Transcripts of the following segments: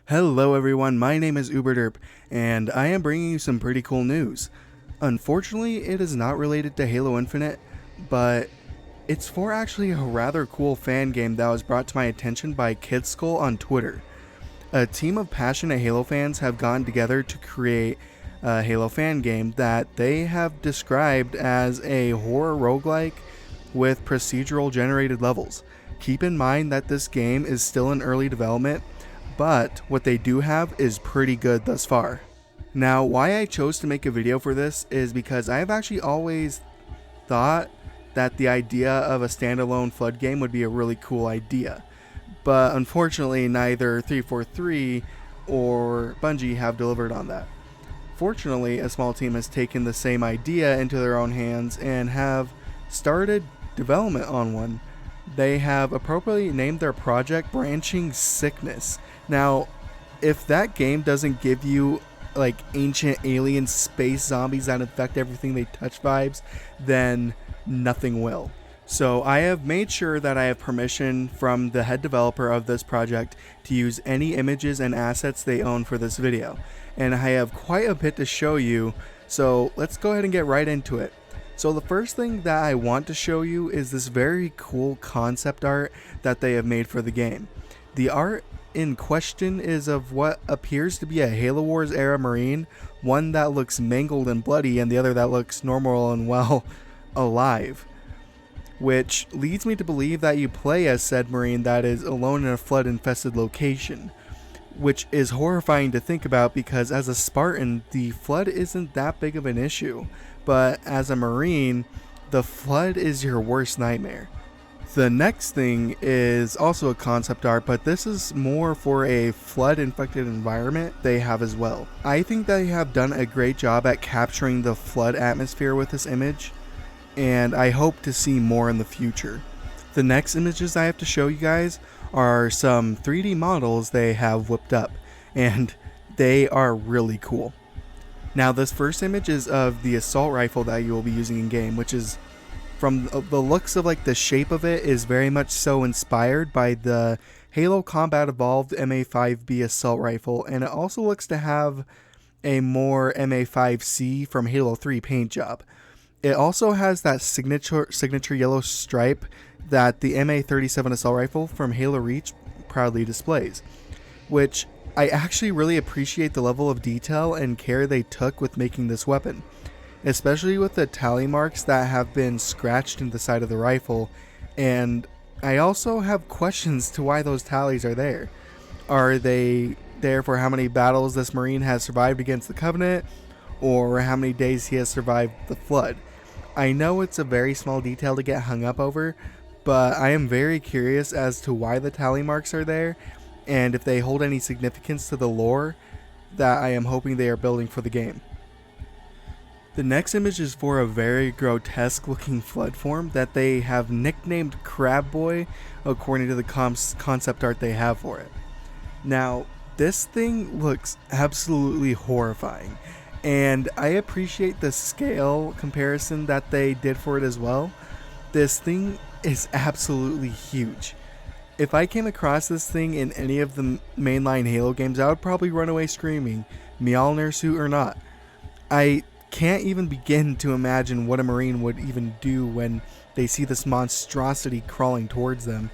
Hello everyone, my name is UberDerp, and I am bringing you some pretty cool news. Unfortunately, it is not related to Halo Infinite, but it's for actually a rather cool fan game that was brought to my attention by KidSkull on Twitter. A team of passionate Halo fans have gotten together to create a Halo fan game that they have described as a horror roguelike with procedural generated levels. Keep in mind that this game is still in early development, but what they do have is pretty good thus far. Now, why I chose to make a video for this is because I've actually always thought that the idea of a standalone Flood game would be a really cool idea. But unfortunately, neither 343 or Bungie have delivered on that. Fortunately, a small team has taken the same idea into their own hands and have started development on one. They have appropriately named their project Branching Sickness. Now, if that game doesn't give you like ancient alien space zombies that infect everything they touch vibes, then nothing will. So I have made sure that I have permission from the head developer of this project to use any images and assets they own for this video. And I have quite a bit to show you, so let's go ahead and get right into it. So the first thing that I want to show you is this very cool concept art that they have made for the game. The art in question is of what appears to be a Halo Wars era Marine, one that looks mangled and bloody and the other that looks normal and, well, alive. Which leads me to believe that you play as said Marine that is alone in a flood infested location. Which is horrifying to think about because as a Spartan, the flood isn't that big of an issue. But as a Marine, the flood is your worst nightmare. The next thing is also a concept art, but this is more for a flood infected environment they have as well. I think they have done a great job at capturing the flood atmosphere with this image, and I hope to see more in the future. The next images I have to show you guys are some 3D models they have whipped up, and they are really cool. Now this first image is of the assault rifle that you will be using in game, which is, from the looks of like the shape of it, is very much so inspired by the Halo Combat Evolved MA5B assault rifle, and it also looks to have a more MA5C from Halo 3 paint job. It also has that signature yellow stripe that the MA37 assault rifle from Halo Reach proudly displays, which I actually really appreciate the level of detail and care they took with making this weapon, especially with the tally marks that have been scratched in the side of the rifle, and I also have questions to why those tallies are there. Are they there for how many battles this Marine has survived against the Covenant, or how many days he has survived the Flood? I know it's a very small detail to get hung up over, but I am very curious as to why the tally marks are there, and if they hold any significance to the lore that I am hoping they are building for the game. The next image is for a very grotesque looking flood form that they have nicknamed Crab Boy according to the concept art they have for it. Now, this thing looks absolutely horrifying, and I appreciate the scale comparison that they did for it as well. This thing is absolutely huge. If I came across this thing in any of the mainline Halo games, I would probably run away screaming, Mjolnir suit or not. I can't even begin to imagine what a Marine would even do when they see this monstrosity crawling towards them,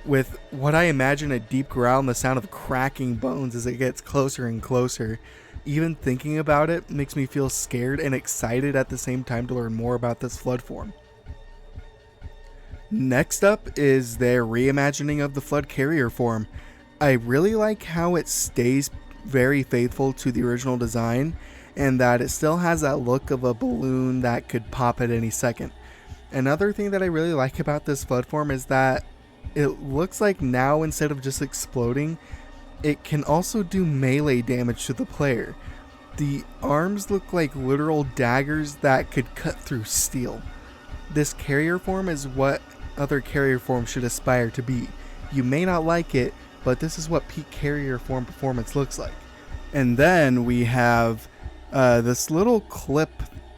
with what I imagine a deep growl and the sound of cracking bones as it gets closer and closer. Even thinking about it makes me feel scared and excited at the same time to learn more about this flood form. Next up is their reimagining of the Flood carrier form. I really like how it stays very faithful to the original design, and that it still has that look of a balloon that could pop at any second. Another thing that I really like about this Flood form is that it looks like now, instead of just exploding, it can also do melee damage to the player. The arms look like literal daggers that could cut through steel. This carrier form is what other carrier forms should aspire to be. You may not like it, but this is what peak carrier form performance looks like. And then we have this little clip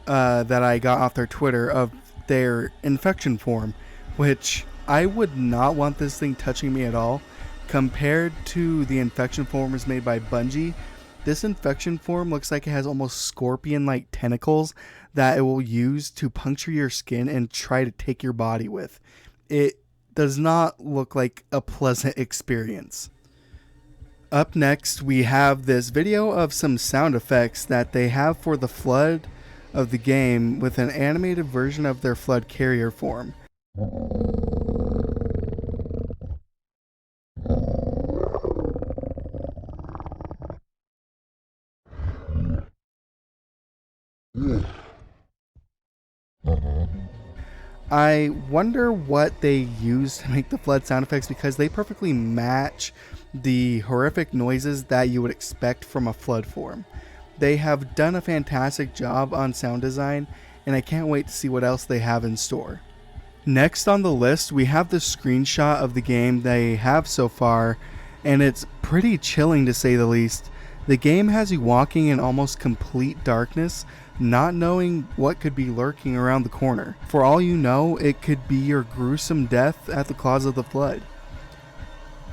that I got off their Twitter of their infection form, which I would not want this thing touching me at all, Compared to the infection forms made by Bungie, this infection form looks like it has almost scorpion-like tentacles that it will use to puncture your skin and try to take your body with. It does not look like a pleasant experience. Up next, we have this video of some sound effects that they have for the Flood of the game with an animated version of their Flood carrier form. I wonder what they use to make the Flood sound effects, because they perfectly match the horrific noises that you would expect from a Flood form. They have done a fantastic job on sound design, and I can't wait to see what else they have in store. Next on the list, we have the screenshot of the game they have so far, and it's pretty chilling to say the least. The game has you walking in almost complete darkness, not knowing what could be lurking around the corner. For all you know, it could be your gruesome death at the claws of the Flood.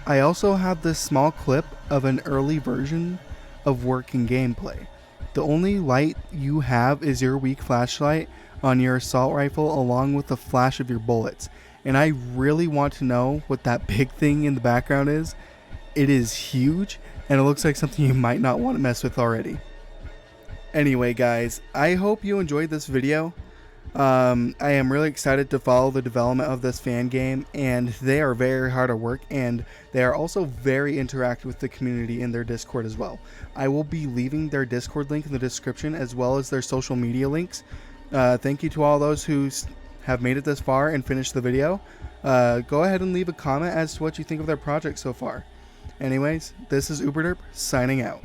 I also have this small clip of an early version of working gameplay. The only light you have is your weak flashlight on your assault rifle along with the flash of your bullets. And I really want to know what that big thing in the background is. It is huge, and it looks like something you might not want to mess with already. Anyway guys, I hope you enjoyed this video. I am really excited to follow the development of this fan game, and they are very hard at work, and they are also very interactive with the community in their Discord as well. I will be leaving their Discord link in the description as well as their social media links. Thank you to all those who have made it this far and finished the video. Go ahead and leave a comment as to what you think of their project so far. Anyways, this is Uberderp signing out.